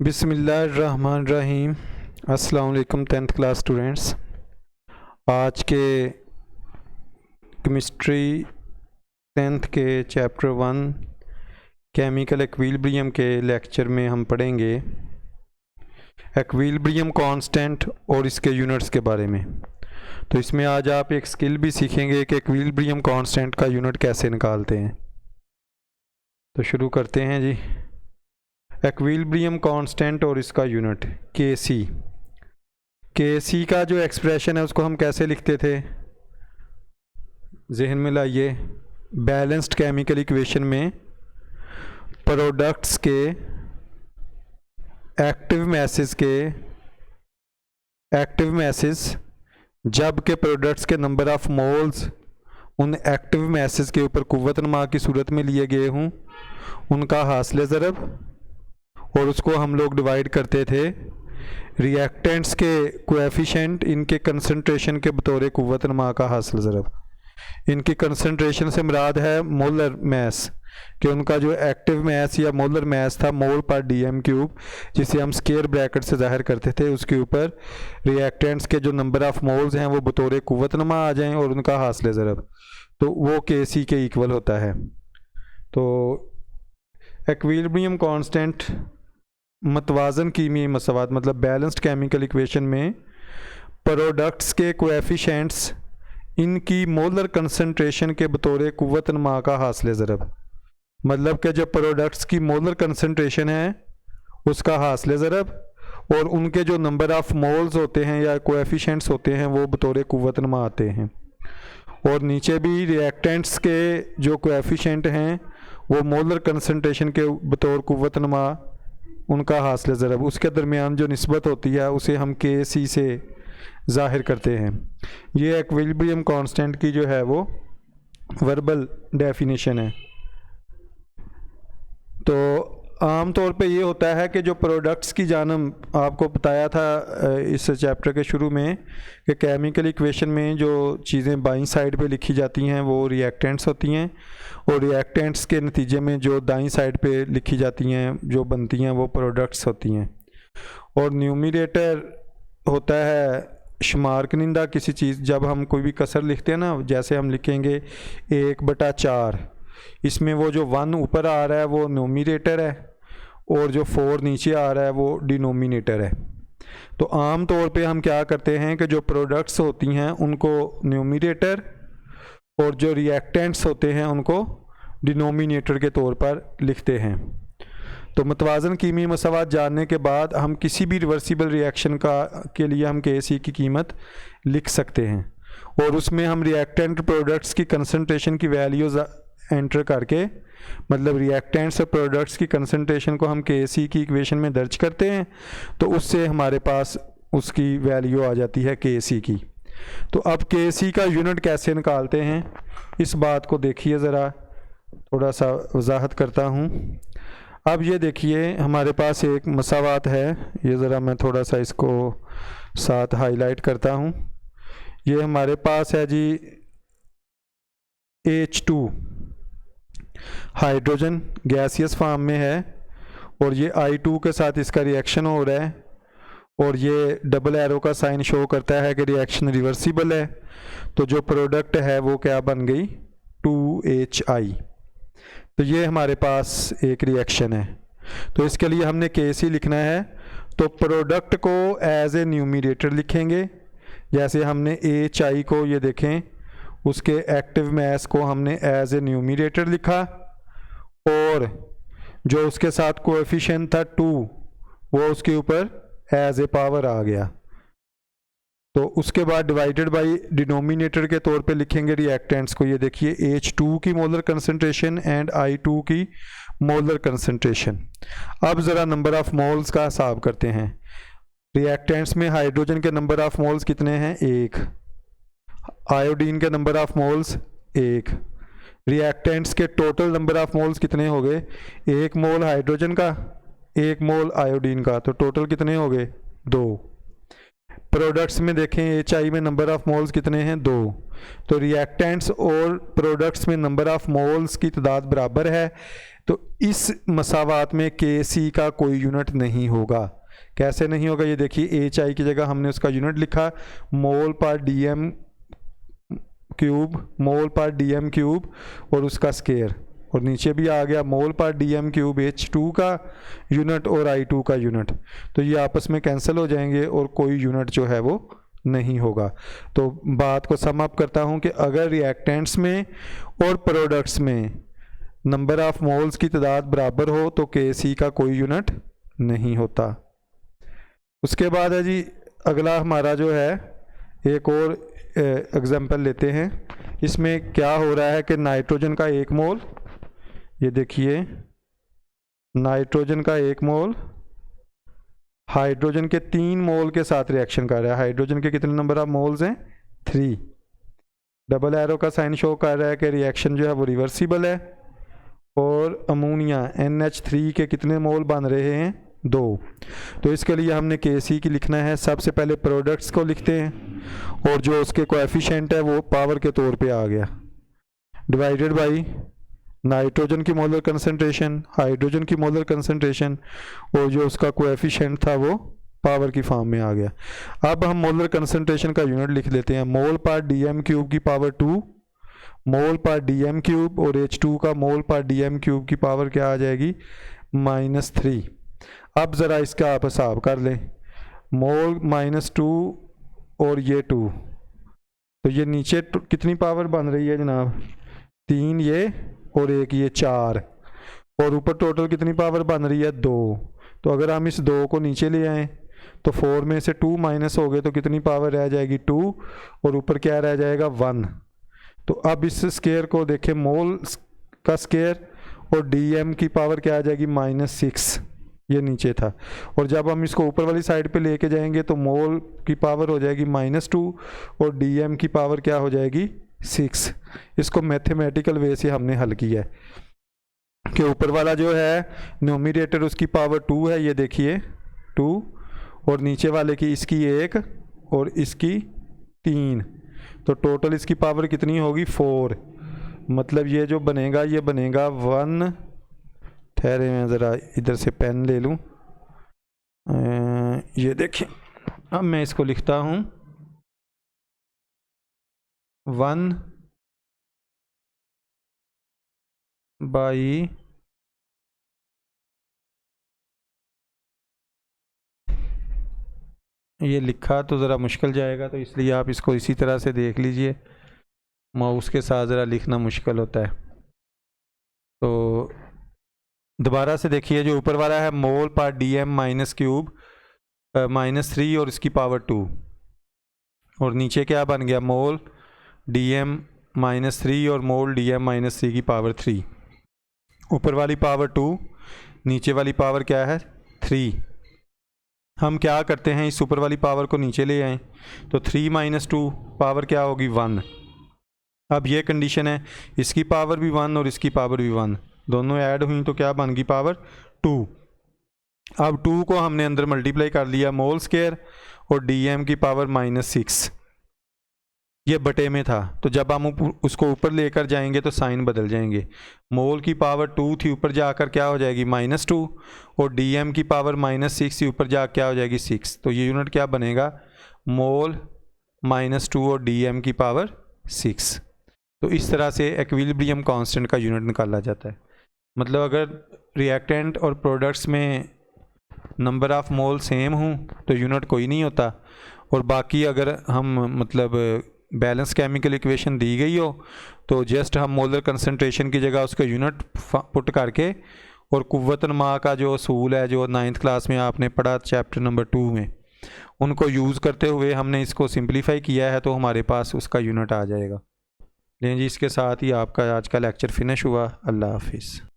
बिस्मिल्लाहिर्रहमानिर्रहीम। अस्सलाम वालेकुम 10th क्लास स्टूडेंट्स। आज के केमिस्ट्री 10th के चैप्टर 1 केमिकल इक्विलिब्रियम के लेक्चर में हम पढ़ेंगे इक्विलिब्रियम कांस्टेंट और इसके यूनिट्स के बारे में। तो इसमें आज आप एक स्किल भी सीखेंगे कि इक्विलिब्रियम कांस्टेंट का यूनिट कैसे निकालते हैं। तो शुरू करते हैं जी। इक्विलिब्रियम कांस्टेंट और इसका यूनिट के सी का जो एक्सप्रेशन है उसको हम कैसे लिखते थे, जहन में लाइए। बैलेंस्ड केमिकल इक्वेशन में प्रोडक्ट्स के एक्टिव मैसेस जबकि प्रोडक्ट्स के नंबर ऑफ मोल्स उन एक्टिव मैसेस के ऊपर कुव्वत-ए-नमा की सूरत में लिए गए हों, उनका हासिल ज़रब, और उसको हम लोग डिवाइड करते थे रिएक्टेंट्स के कोएफिशिएंट इनके कंसंट्रेशन के बतौर कुव्वत-ए-नमा का हासिल ज़रब। इनकी कंसंट्रेशन से मुराद है मोलर मैस, कि उनका जो एक्टिव मैस या मोलर मैस था मोल पर डीएम क्यूब, जिसे हम स्क्वायर ब्रैकेट से ज़ाहिर करते थे, उसके ऊपर रिएक्टेंट्स के जो नंबर ऑफ मोल्स हैं वो बतौर कुव्वत-ए-नमा आ जाएं और उनका हासिल ज़रब, तो वो के सी के इक्वल होता है। तो इक्विलिब्रियम कांस्टेंट मतवाज़न कीमी मसवात मतलब बैलेंस्ड केमिकल इक्वेशन में प्रोडक्ट्स के कोएफिशिएंट्स इनकी मोलर कंसंट्रेशन के बतौर कुव्वत-ए-नमा का हासिल ज़रब, मतलब कि जो प्रोडक्ट्स की मोलर कंसंट्रेशन है उसका हासिल ज़रब और उनके जो नंबर ऑफ मोल्स होते हैं या कोएफिशिएंट्स होते हैं वो बतौर कुव्वत-ए-नमा आते हैं। और नीचे भी रिएक्टेंट्स के जो कोएफिशिएंट हैं वो मोलर कंसंट्रेशन के बतौर कुव्वत-ए-नमा उनका हासिल ज़रब, उसके दरमियान जो निस्बत होती है उसे हम के सी से ज़ाहिर करते हैं। ये इक्विलिब्रियम कांस्टेंट की जो है वो वर्बल डेफिनेशन है। तो आम तौर पे ये होता है कि जो प्रोडक्ट्स की जानब आपको बताया था इस चैप्टर के शुरू में कि केमिकल इक्वेशन में जो चीज़ें बाईं साइड पे लिखी जाती हैं वो रिएक्टेंट्स होती हैं, और रिएक्टेंट्स के नतीजे में जो दाईं साइड पे लिखी जाती हैं जो बनती हैं वो प्रोडक्ट्स होती हैं। और न्यूमरेटर होता है शुमार कनिंदा किसी चीज़, जब हम कोई भी कसर लिखते हैं ना, जैसे हम लिखेंगे 1/4, इसमें वो जो 1 ऊपर आ रहा है वो न्यूमरेटर है और जो 4 नीचे आ रहा है वो डिनोमिनेटर है। तो आम तौर पे हम क्या करते हैं कि जो प्रोडक्ट्स होती हैं उनको न्यूमरेटर और जो रिएक्टेंट्स होते हैं उनको डिनोमिनेटर के तौर पर लिखते हैं। तो मतवाज़न कीमी मसवात जानने के बाद हम किसी भी रिवर्सिबल रिएक्शन के लिए हम के सी की कीमत लिख सकते हैं, और उसमें हम रिएक्टेंट प्रोडक्ट्स की कंसंट्रेशन की वैल्यूज़ एंटर करके, मतलब रिएक्टेंट्स और प्रोडक्ट्स की कंसंट्रेशन को हम के सी की इक्वेशन में दर्ज करते हैं, तो उससे हमारे पास उसकी वैल्यू आ जाती है के सी की। तो अब के सी का यूनिट कैसे निकालते हैं इस बात को देखिए ज़रा, थोड़ा सा वजाहत करता हूँ। अब ये देखिए हमारे पास एक मसावात है, ये ज़रा मैं थोड़ा सा इसको साथ हाईलाइट करता हूँ। ये हमारे पास है जी H2 हाइड्रोजन गैसियस फॉर्म में है, और ये I2 के साथ इसका रिएक्शन हो रहा है, और ये डबल एरो का साइन शो करता है कि रिएक्शन रिवर्सिबल है। तो जो प्रोडक्ट है वो क्या बन गई 2HI। तो ये हमारे पास एक रिएक्शन है। तो इसके लिए हमने के सी लिखना है, तो प्रोडक्ट को एज ए न्यूमरेटर लिखेंगे, जैसे हमने HI को ये देखें उसके एक्टिव मैस को हमने एज ए न्यूमरेटर लिखा, और जो उसके साथ कोएफिशिएंट था 2 वो उसके ऊपर एज ए पावर आ गया। तो उसके बाद डिवाइडेड बाय डिनोमिनेटर के तौर पे लिखेंगे रिएक्टेंट्स को। ये देखिए H2 की मोलर कंसंट्रेशन एंड I2 की मोलर कंसंट्रेशन। अब ज़रा नंबर ऑफ मोल्स का हिसाब करते हैं। रिएक्टेंट्स में हाइड्रोजन के नंबर ऑफ मोल्स कितने हैं 1, आयोडीन के नंबर ऑफ मोल्स 1, रिएक्टेंट्स के टोटल नंबर ऑफ मोल्स कितने हो गए 1 मोल हाइड्रोजन का 1 मोल आयोडीन का, तो टोटल कितने हो गए 2। प्रोडक्ट्स में देखें HI में नंबर ऑफ मोल्स कितने हैं 2, तो रिएक्टेंट्स और प्रोडक्ट्स में नंबर ऑफ मोल्स की तादाद बराबर है, तो इस मसावात में KC का कोई यूनिट नहीं होगा। कैसे नहीं होगा ये देखिए, HI की जगह हमने उसका यूनिट लिखा मोल पर DM क्यूब, मोल पर DM क्यूब और उसका स्केयर, और नीचे भी आ गया मोल पर DM क्यूब H2 का यूनिट और I2 का यूनिट, तो ये आपस में कैंसिल हो जाएंगे और कोई यूनिट जो है वो नहीं होगा। तो बात को सम अप करता हूँ कि अगर रिएक्टेंट्स में और प्रोडक्ट्स में नंबर ऑफ मोल्स की तादाद बराबर हो तो KC का कोई यूनिट नहीं होता। उसके बाद है जी अगला हमारा जो है एक और एग्जांपल लेते हैं। इसमें क्या हो रहा है कि नाइट्रोजन का 1 मोल, ये देखिए नाइट्रोजन का 1 मोल हाइड्रोजन के 3 मोल के साथ रिएक्शन कर रहा है। हाइड्रोजन के कितने नंबर ऑफ मोल्स हैं 3। डबल एरो का साइन शो कर रहा है कि रिएक्शन जो है वो रिवर्सिबल है। और अमोनिया NH3 के कितने मोल बन रहे हैं 2। तो इसके लिए हमने KC की लिखना है। सबसे पहले प्रोडक्ट्स को लिखते हैं और जो उसके कोएफिशिएंट है वो पावर के तौर पे आ गया, डिवाइडेड बाई नाइट्रोजन की मोलर कंसंट्रेशन, हाइड्रोजन की मोलर कंसंट्रेशन और जो उसका कोएफिशिएंट था वो पावर की फॉर्म में आ गया। अब हम मोलर कंसंट्रेशन का यूनिट लिख लेते हैं, मोल पर DM क्यूब की पावर 2, मोल पर DM क्यूब, और H2 का मोल पर DM क्यूब की पावर क्या आ जाएगी -3। अब ज़रा इसका आप हिसाब कर लें, मोल -2 और ये 2, तो ये नीचे कितनी पावर बन रही है जनाब 3 ये और 1 ये 4, और ऊपर टोटल कितनी पावर बन रही है 2। तो अगर हम इस 2 को नीचे ले आएँ तो 4 में से 2 माइनस हो गए तो कितनी पावर रह जाएगी 2, और ऊपर क्या रह जाएगा 1। तो अब इस स्केयर को देखें, मोल का स्केयर और DM की पावर क्या आ जाएगी -6, ये नीचे था। और जब हम इसको ऊपर वाली साइड पे लेके जाएंगे तो मोल की पावर हो जाएगी -2 और DM की पावर क्या हो जाएगी 6। इसको मैथमेटिकल वे से हमने हल किया है कि ऊपर वाला जो है न्यूमरेटर उसकी पावर 2 है, ये देखिए 2, और नीचे वाले की इसकी 1 और इसकी 3, तो टोटल इसकी पावर कितनी होगी 4। मतलब ये जो बनेगा ये बनेगा 1, ठहरे मैं ज़रा इधर से पेन ले लूँ, ये देखिए अब मैं इसको लिखता हूँ 1 बाई ये लिखा तो ज़रा मुश्किल जाएगा, तो इसलिए आप इसको इसी तरह से देख लीजिए, माउस के साथ ज़रा लिखना मुश्किल होता है। तो दोबारा से देखिए, जो ऊपर वाला है मोल पर DM -क्यूब -3 और इसकी पावर 2, और नीचे क्या बन गया मोल DM -3 और मोल DM -3 की पावर 3। ऊपर वाली पावर 2, नीचे वाली पावर क्या है 3। हम क्या करते हैं, इस ऊपर वाली पावर को नीचे ले आएँ तो 3 - 2 पावर क्या होगी 1। अब ये कंडीशन है, इसकी पावर भी 1 और इसकी पावर भी 1, दोनों ऐड हुई तो क्या बन गई पावर 2। अब 2 को हमने अंदर मल्टीप्लाई कर लिया मोल स्केयर और DM की पावर -6, ये बटे में था, तो जब हम उसको ऊपर लेकर जाएंगे तो साइन बदल जाएंगे। मोल की पावर 2 थी, ऊपर जाकर क्या हो जाएगी -2, और DM की पावर -6 थी, ऊपर जा क्या हो जाएगी 6। तो ये यूनिट क्या बनेगा मोल -2 और DM की पावर 6। तो इस तरह से इक्विलिब्रियम कांस्टेंट का यूनिट निकाला जाता है। मतलब अगर रिएक्टेंट और प्रोडक्ट्स में नंबर ऑफ मोल सेम हों तो यूनिट कोई नहीं होता, और बाकी अगर हम मतलब बैलेंस केमिकल इक्वेशन दी गई हो तो जस्ट हम मोलर कंसंट्रेशन की जगह उसका यूनिट पुट करके, और कुव्वत नमा का जो असूल है जो 9th क्लास में आपने पढ़ा चैप्टर नंबर 2 में, उनको यूज़ करते हुए हमने इसको सिंप्लीफाई किया है, तो हमारे पास उसका यूनिट आ जाएगा। लेकिन जी इसके साथ ही आपका आज का लेक्चर फिनिश हुआ। अल्लाह हाफिज़।